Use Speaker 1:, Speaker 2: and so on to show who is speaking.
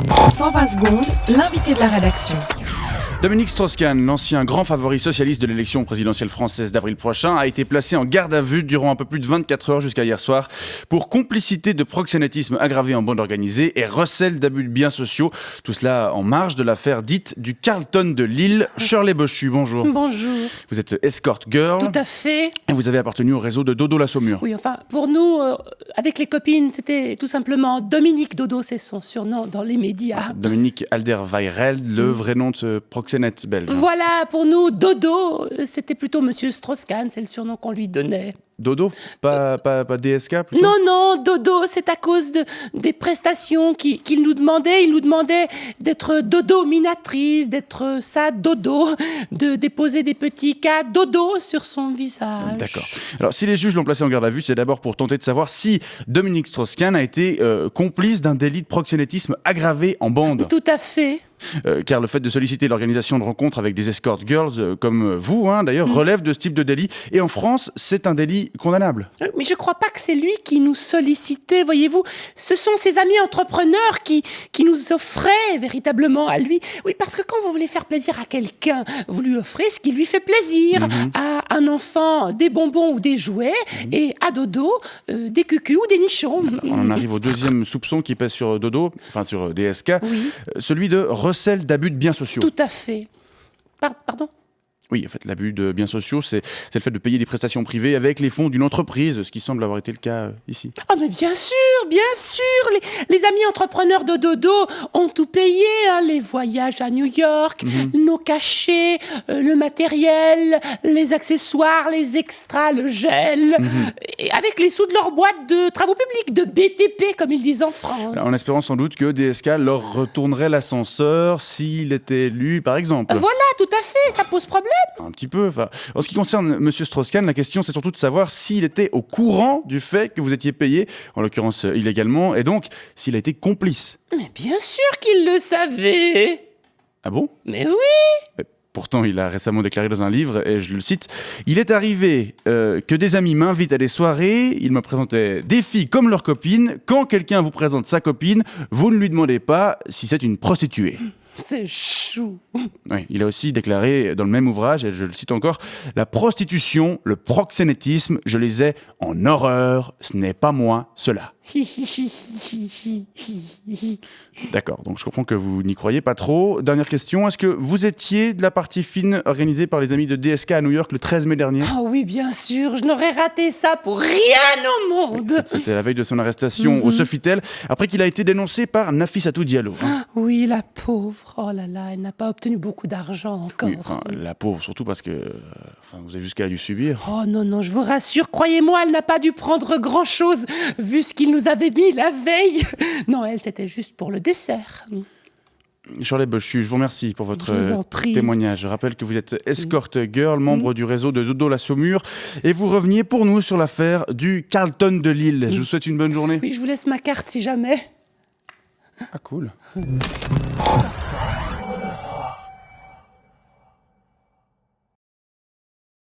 Speaker 1: 120 secondes, l'invité de la rédaction.
Speaker 2: Dominique Strauss-Kahn, l'ancien grand favori socialiste de l'élection présidentielle française d'avril prochain, a été placé en garde à vue durant un peu plus de 24 heures jusqu'à hier soir pour complicité de proxénétisme aggravé en bande organisée et recel d'abus de biens sociaux. Tout cela en marge de l'affaire dite du Carlton de Lille. Shirley Bochu, bonjour.
Speaker 3: Bonjour.
Speaker 2: Vous êtes escort girl.
Speaker 3: Tout à fait.
Speaker 2: Et vous avez appartenu au réseau de Dodo la Saumure.
Speaker 3: Oui, enfin, pour nous, avec les copines, c'était tout simplement Dominique Dodo, c'est son surnom dans les médias.
Speaker 2: Dominique Alderweireld, le vrai nom de ce proxénète belge.
Speaker 3: Voilà, pour nous, Dodo, c'était plutôt Monsieur Strauss-Kahn, c'est le surnom qu'on lui donnait.
Speaker 2: Dodo, pas DSK plutôt.
Speaker 3: Non, Dodo, c'est à cause des prestations qu'il nous demandait. Il nous demandait d'être dodo-minatrice, d'être sa dodo, de déposer des petits cas dodo sur son visage.
Speaker 2: D'accord. Alors, si les juges l'ont placé en garde à vue, c'est d'abord pour tenter de savoir si Dominique Strauss-Kahn a été complice d'un délit de proxénétisme aggravé en bande.
Speaker 3: Tout à fait.
Speaker 2: Car le fait de solliciter l'organisation de rencontres avec des escort girls comme vous, d'ailleurs, relève de ce type de délit. Et en France, c'est un délit condamnable.
Speaker 3: Mais je crois pas que c'est lui qui nous sollicitait, voyez-vous. Ce sont ses amis entrepreneurs qui nous offraient véritablement à lui. Oui, parce que quand vous voulez faire plaisir à quelqu'un, vous lui offrez ce qui lui fait plaisir. À un enfant, des bonbons ou des jouets, et à Dodo, des cucus ou des nichons.
Speaker 2: On en arrive au deuxième soupçon qui pèse sur Dodo, enfin sur DSK,
Speaker 3: Oui.
Speaker 2: Celui de recel d'abus de biens sociaux.
Speaker 3: Tout à fait. Pardon ?
Speaker 2: Oui, en fait, l'abus de biens sociaux, c'est le fait de payer des prestations privées avec les fonds d'une entreprise, ce qui semble avoir été le cas ici.
Speaker 3: Ah mais bien sûr. Les amis entrepreneurs de Dodo ont tout payé, les voyages à New York, nos cachets, le matériel, les accessoires, les extras, le gel, et avec les sous de leur boîte de travaux publics, de BTP comme ils disent en France.
Speaker 2: En espérant sans doute que DSK leur retournerait l'ascenseur s'il était élu, par exemple.
Speaker 3: Voilà, tout à fait, ça pose problème.
Speaker 2: Un petit peu. Enfin, en ce qui concerne M. Strauss-Kahn, la question c'est surtout de savoir s'il était au courant du fait que vous étiez payé, en l'occurrence illégalement, et donc s'il a été complice.
Speaker 3: Mais bien sûr qu'il le savait.
Speaker 2: Ah bon ?
Speaker 3: Mais oui.
Speaker 2: Pourtant, il a récemment déclaré dans un livre, et je le cite, « Il est arrivé que des amis m'invitent à des soirées, ils me présentaient des filles comme leurs copines. Quand quelqu'un vous présente sa copine, vous ne lui demandez pas si c'est une prostituée. »
Speaker 3: C'est chou.
Speaker 2: Oui, il a aussi déclaré dans le même ouvrage, et je le cite encore, « La prostitution, le proxénétisme, je les ai en horreur, ce n'est pas moi, cela. » D'accord, donc je comprends que vous n'y croyez pas trop. Dernière question, est-ce que vous étiez de la partie fine organisée par les amis de DSK à New York le 13 mai dernier ?
Speaker 3: Ah oui, bien sûr, je n'aurais raté ça pour rien au monde.
Speaker 2: C'était la veille de son arrestation au Sofitel, après qu'il a été dénoncé par Nafissatou Diallo.
Speaker 3: Oui, la pauvre. Oh là là, elle n'a pas obtenu beaucoup d'argent encore.
Speaker 2: Oui, la pauvre, surtout parce que vous avez vu ce qu'elle a dû subir.
Speaker 3: Oh non, je vous rassure, croyez-moi, elle n'a pas dû prendre grand-chose, vu ce qu'il nous avait mis la veille. Non, elle, c'était juste pour le dessert.
Speaker 2: Shirley Bochu, je vous remercie pour votre
Speaker 3: Je vous en prie.
Speaker 2: témoignage. Je rappelle que vous êtes escort girl, membre du réseau de Dodo la Saumure, et vous reveniez pour nous sur l'affaire du Carlton de Lille. Je vous souhaite une bonne journée.
Speaker 3: Oui, je vous laisse ma carte si jamais.
Speaker 2: Ah cool.